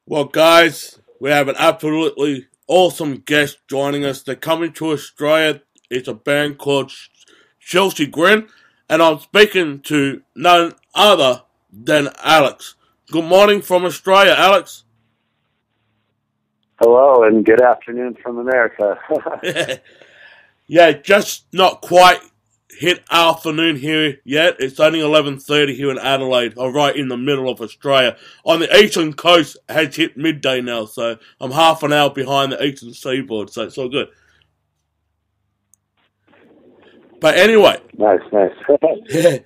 Well, guys, we have an absolutely awesome guest joining us. They're coming to Australia. It's a band called CHELSEA GRIN, and I'm speaking to none other than Alex. Good morning from Australia, Alex. Hello, and good afternoon from America. Yeah, just not quite hit afternoon here yet. It's only 11:30 here in Adelaide, or right in the middle of Australia. On the eastern coast, has hit midday now, so I'm half an hour behind the eastern seaboard, so it's all good. But anyway, Nice. yeah.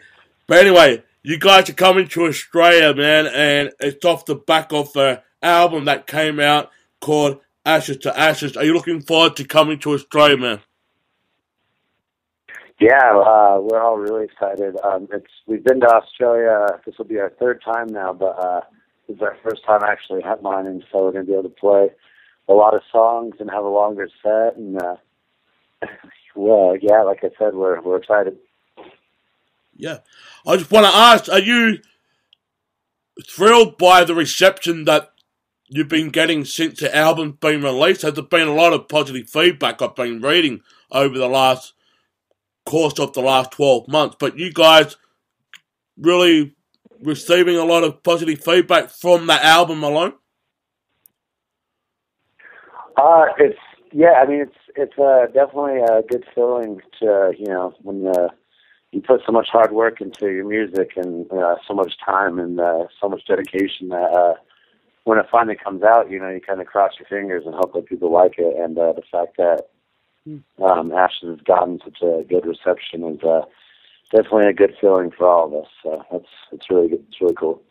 But anyway, you guys are coming to Australia, man, and it's off the back of the album that came out called Ashes to Ashes. Are you looking forward to coming to Australia, man? Yeah, we're all really excited. We've been to Australia. This will be our third time now, but this is our first time actually headlining, so we're going to be able to play a lot of songs and have a longer set. And well, yeah, like I said, we're excited. Yeah. I just want to ask, are you thrilled by the reception that you've been getting since the album's been released? Has there been a lot of positive feedback I've been reading over the course of the last 12 months? But you guys really receiving a lot of positive feedback from that album alone? It's definitely a good feeling to when you put so much hard work into your music and so much time and so much dedication that when it finally comes out, you kind of cross your fingers and hope that people like it. And the fact that Ashes has gotten such a good reception is definitely a good feeling for all of us. So it's really good. It's really cool.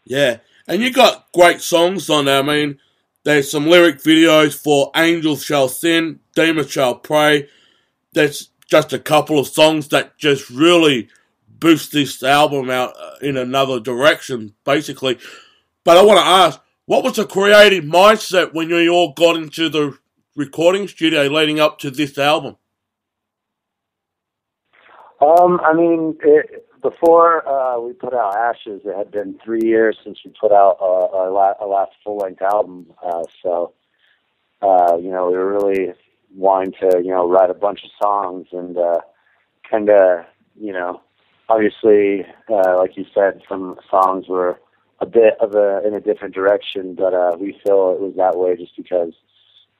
Yeah. And you got great songs on there. I mean, there's some lyric videos for Angels Shall Sin, Demons Shall Pray. There's just a couple of songs that just really boost this album out in another direction, basically. But I want to ask, what was the creative mindset when you all got into the recording studio leading up to this album? Before we put out Ashes, it had been 3 years since we put out our last full-length album. We were really wanting to, write a bunch of songs and kind of, obviously, like you said, some songs were a bit in a different direction, but we feel it was that way just because,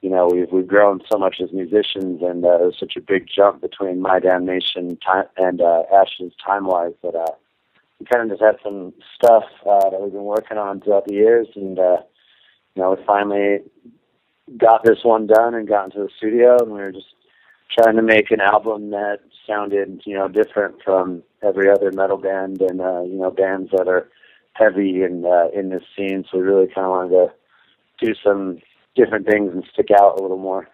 we've grown so much as musicians, and it was such a big jump between My Damnation and Ashes time-wise that we kind of just had some stuff that we've been working on throughout the years, and we finally got this one done and got into the studio, and we were just trying to make an album that sounded, different from every other metal band and, bands that are heavy and in this scene. So we really kind of wanted to do some different things and stick out a little more.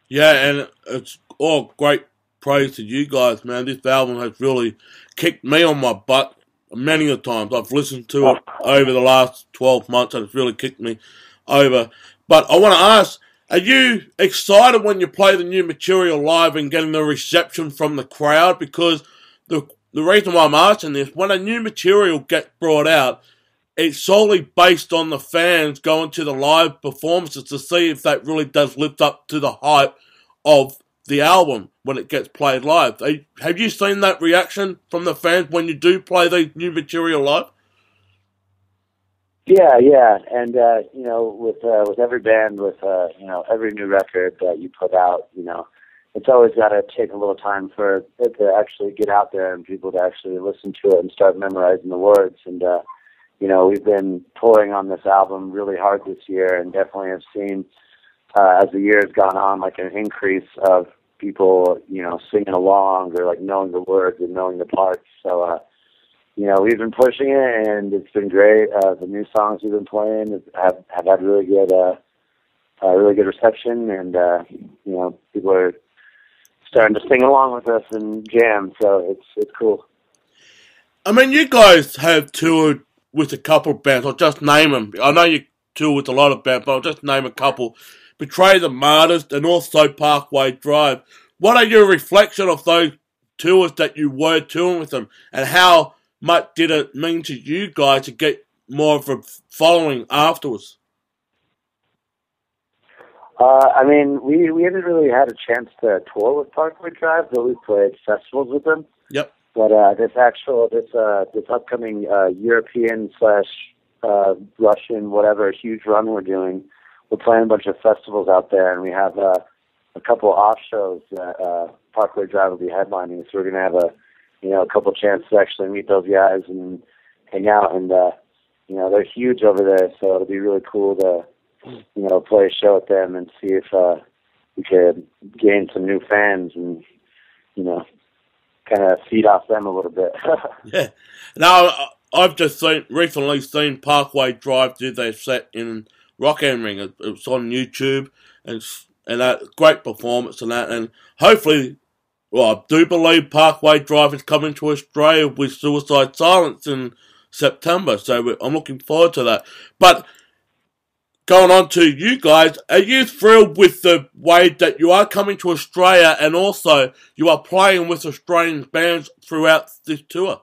Yeah, and it's all great praise to you guys, man. This album has really kicked me on my butt many a times. I've listened to it over the last 12 months, and it's really kicked me over. But I want to ask, are you excited when you play the new material live and getting the reception from the crowd? Because the reason why I'm asking this, when a new material gets brought out, it's solely based on the fans going to the live performances to see if that really does lift up to the hype of the album when it gets played live. Have you seen that reaction from the fans when you do play the new material live? Yeah, and with every band, with every new record that you put out, it's always got to take a little time for it to actually get out there and people to actually listen to it and start memorizing the words. And we've been touring on this album really hard this year, and definitely have seen as the year has gone on, like an increase of people, singing along or like knowing the words and knowing the parts. So. We've been pushing it, and it's been great. The new songs we've been playing have had really good reception, and people are starting to sing along with us and jam. So it's cool. I mean, you guys have toured with a couple of bands. I'll just name them. I know you tour with a lot of bands, but I'll just name a couple: Betray the Martyrs and also Parkway Drive. What are your reflection of those tours that you were touring with them, and how much did it mean to you guys to get more of a following afterwards? I mean, we haven't really had a chance to tour with Parkway Drive, though we played festivals with them. Yep. But this upcoming European / Russian whatever huge run we're doing, we're playing a bunch of festivals out there, and we have a couple of off shows that Parkway Drive will be headlining. So we're gonna have a couple chances to actually meet those guys and hang out, and they're huge over there, so it'll be really cool to play a show with them and see if we could gain some new fans and kind of feed off them a little bit. Yeah. Now, I've just recently seen Parkway Drive do their set in Rock Am Ring. It was on YouTube, and that great performance and that. And hopefully, I do believe Parkway Drive is coming to Australia with Suicide Silence in September. So I'm looking forward to that. But going on to you guys, are you thrilled with the way that you are coming to Australia and also you are playing with Australian bands throughout this tour?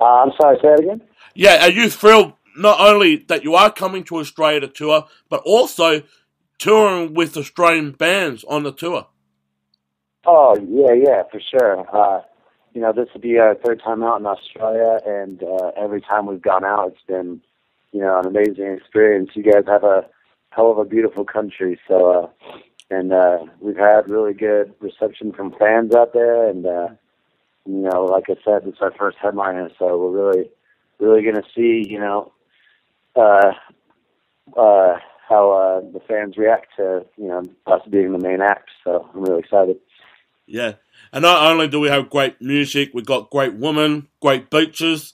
I'm sorry, say that again? Yeah, are you thrilled not only that you are coming to Australia to tour, but also touring with Australian bands on the tour? Oh, yeah, for sure. This will be our third time out in Australia, and every time we've gone out, it's been, an amazing experience. You guys have a hell of a beautiful country, so, and we've had really good reception from fans out there, and, like I said, it's our first headliner, so we're really, really going to see, how the fans react to, us being the main act, so I'm really excited. Yeah. And not only do we have great music, we've got great women, great beaches.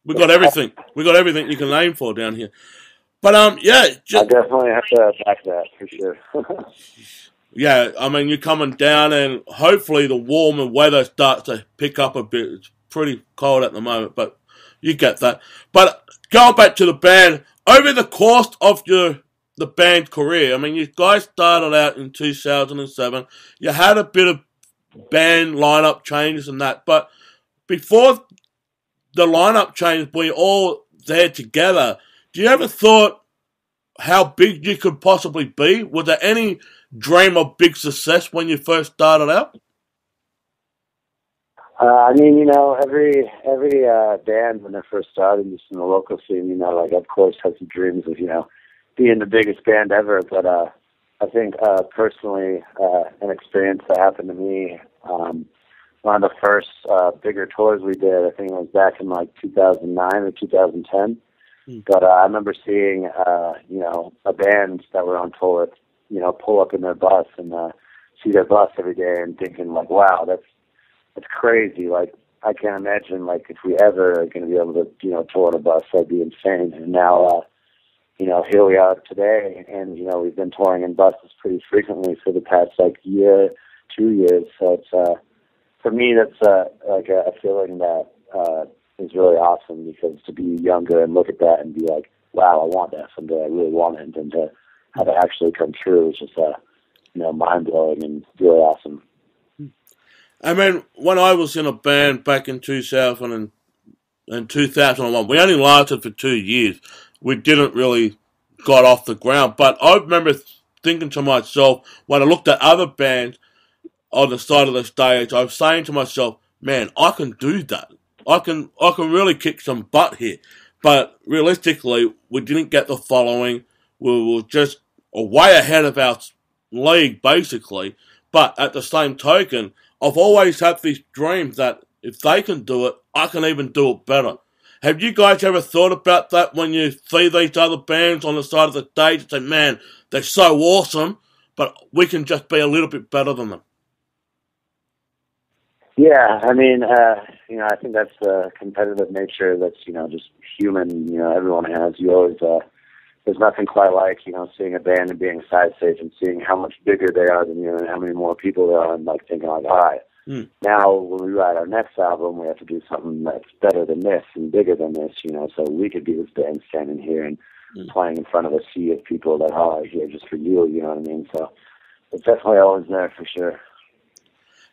We've got everything. We've got everything you can name for down here. But, I definitely have to back that, for sure. Yeah, I mean, you're coming down and hopefully the warmer weather starts to pick up a bit. It's pretty cold at the moment, but you get that. But going back to the band, over the course of the band career, I mean, you guys started out in 2007. You had a bit of band lineup changes and that, but before the lineup change, we all there together. Do you ever thought how big you could possibly be? Was there any dream of big success when you first started out? Every band when they first started, just in the local scene, of course has the dreams of being the biggest band ever, but I think personally, an experience that happened to me, one of the first bigger tours we did, I think it was back in 2009 or 2010. But I remember seeing, a band that were on tour, pull up in their bus and see their bus every day and thinking wow, that's crazy. I can't imagine if we ever are going to be able to, tour on a bus. That'd be insane. And now, here we are today, and we've been touring in buses pretty frequently for the past year, 2 years. So it's for me, that's a feeling that is really awesome, because to be younger and look at that and be wow, I want that someday. I really want it, and then to have it actually come true is just mind blowing and really awesome. I mean, when I was in a band back in 2000 and 2001, we only lasted for 2 years. We didn't really got off the ground. But I remember thinking to myself, when I looked at other bands on the side of the stage, I was saying to myself, man, I can do that. I can really kick some butt here. But realistically, we didn't get the following. We were just way ahead of our league, basically. But at the same token, I've always had this dream that if they can do it, I can even do it better. Have you guys ever thought about that when you see these other bands on the side of the stage and say, man, they're so awesome, but we can just be a little bit better than them? Yeah, I mean, I think that's the competitive nature that's, just human, everyone has. You always, there's nothing quite like, seeing a band and being a side stage and seeing how much bigger they are than you and how many more people there are, and thinking all right, now when we write our next album, we have to do something that's better than this and bigger than this, so we could be this band standing here and playing in front of a sea of people that are here just for you, you know what I mean? So it's definitely always there for sure.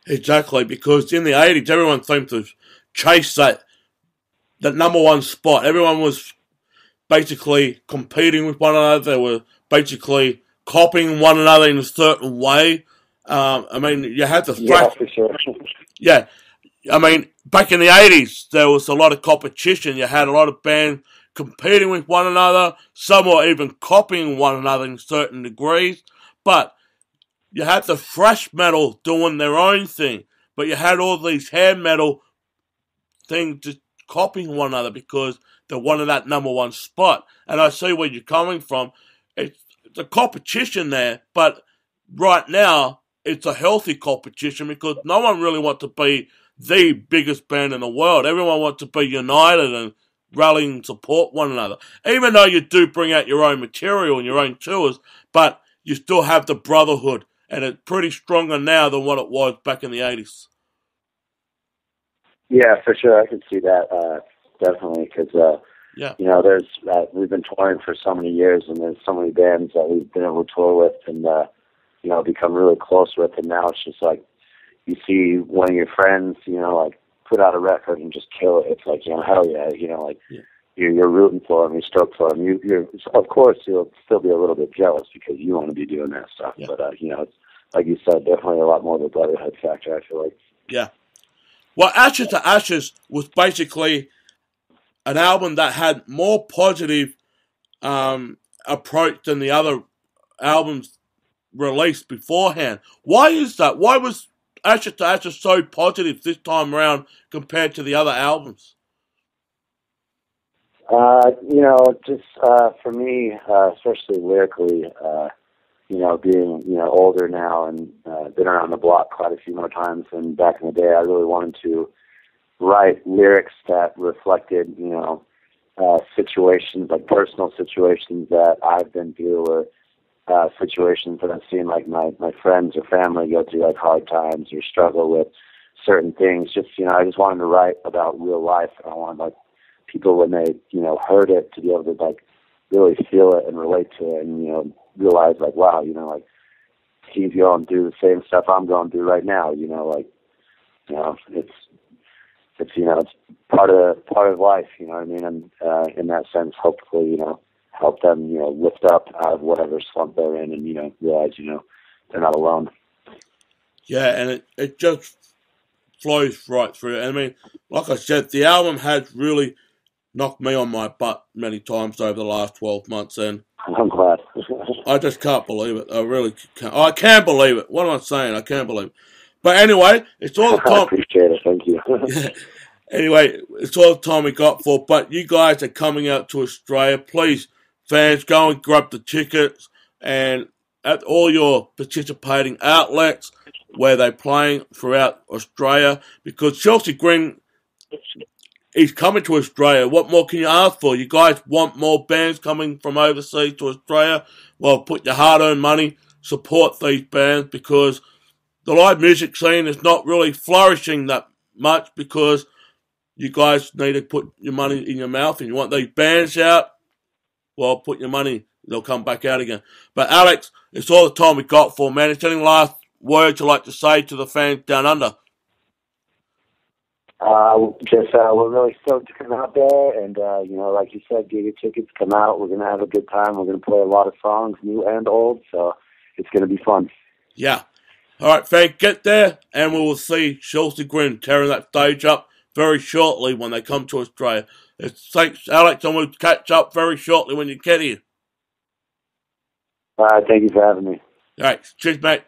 Exactly, because in the 80s, everyone seemed to chase that the number one spot. Everyone was basically competing with one another. They were basically copying one another in a certain way. I mean, you had to yeah, for sure. yeah. I mean, back in the 80s, there was a lot of competition. You had a lot of bands competing with one another. Some were even copying one another in certain degrees. But you had the thrash metal doing their own thing. But you had all these hair metal things just copying one another because they wanted that number one spot. And I see where you're coming from. It's a competition there, but right now it's a healthy competition because no one really wants to be the biggest band in the world. Everyone wants to be united and rally and support one another. Even though you do bring out your own material and your own tours, but you still have the brotherhood, and it's pretty stronger now than what it was back in the 80s. Yeah, for sure. I can see that, definitely, because, yeah. you know, there's we've been touring for so many years, and there's so many bands that we've been able to tour with and, you know, become really close with, and now it's just like you see one of your friends, you know, like put out a record and just kill it. It's like, you know, hell yeah, you know, like you're rooting for them, you're stoked for them. You're of course you'll still be a little bit jealous because you want to be doing that stuff, but you know, it's, like you said, definitely a lot more of a brotherhood factor, I feel like. Yeah. Well, Ashes to Ashes was basically an album that had more positive approach than the other albums released beforehand. Why is that? Why was Ashes to Ashes so positive this time around compared to the other albums? You know, just for me, especially lyrically, you know, being, you know, older now and been around the block quite a few more times than back in the day, I really wanted to write lyrics that reflected, you know, situations, like personal situations that I've been through, or situations that I've seen, like my friends or family go through, like hard times or struggle with certain things. Just, you know, I just wanted to write about real life. I wanted, like, people, when they, you know, heard it, to be able to, like, really feel it and relate to it and, you know, realize, like, wow, you know, like, he's going through the same stuff I'm going through right now, you know, like, you know, it's you know, it's part of life, you know what I mean? And in that sense, hopefully, you know, help them, you know, lift up out of whatever slump they're in and, you know, realize, you know, they're not alone. Yeah, and it just flows right through. I mean, like I said, the album has really knocked me on my butt many times over the last 12 months, and I'm glad. I just can't believe it. I really can't. I can't believe it. What am I saying? I can't believe it. But anyway, it's all the time. I appreciate it. Thank you. Yeah. Anyway, it's all the time we got for. But you guys are coming out to Australia. Please, fans, go and grab the tickets, and at all your participating outlets where they're playing throughout Australia, because CHELSEA GRIN is coming to Australia. What more can you ask for? You guys want more bands coming from overseas to Australia? Well, put your hard-earned money, support these bands, because the live music scene is not really flourishing that much, because you guys need to put your money in your mouth, and you want these bands out, well, put your money, they'll come back out again. But Alex, it's all the time we got for, man. Is there any last words you'd like to say to the fans down under? We're really stoked to come out there, and, you know, like you said, get your tickets, come out. We're going to have a good time. We're going to play a lot of songs, new and old, so it's going to be fun. Yeah. All right, fans, get there, and we will see CHELSEA GRIN tearing that stage up very shortly when they come to Australia. Thanks, Alex, and we'll catch up very shortly when you get here. Thank you for having me. All right, cheers, mate.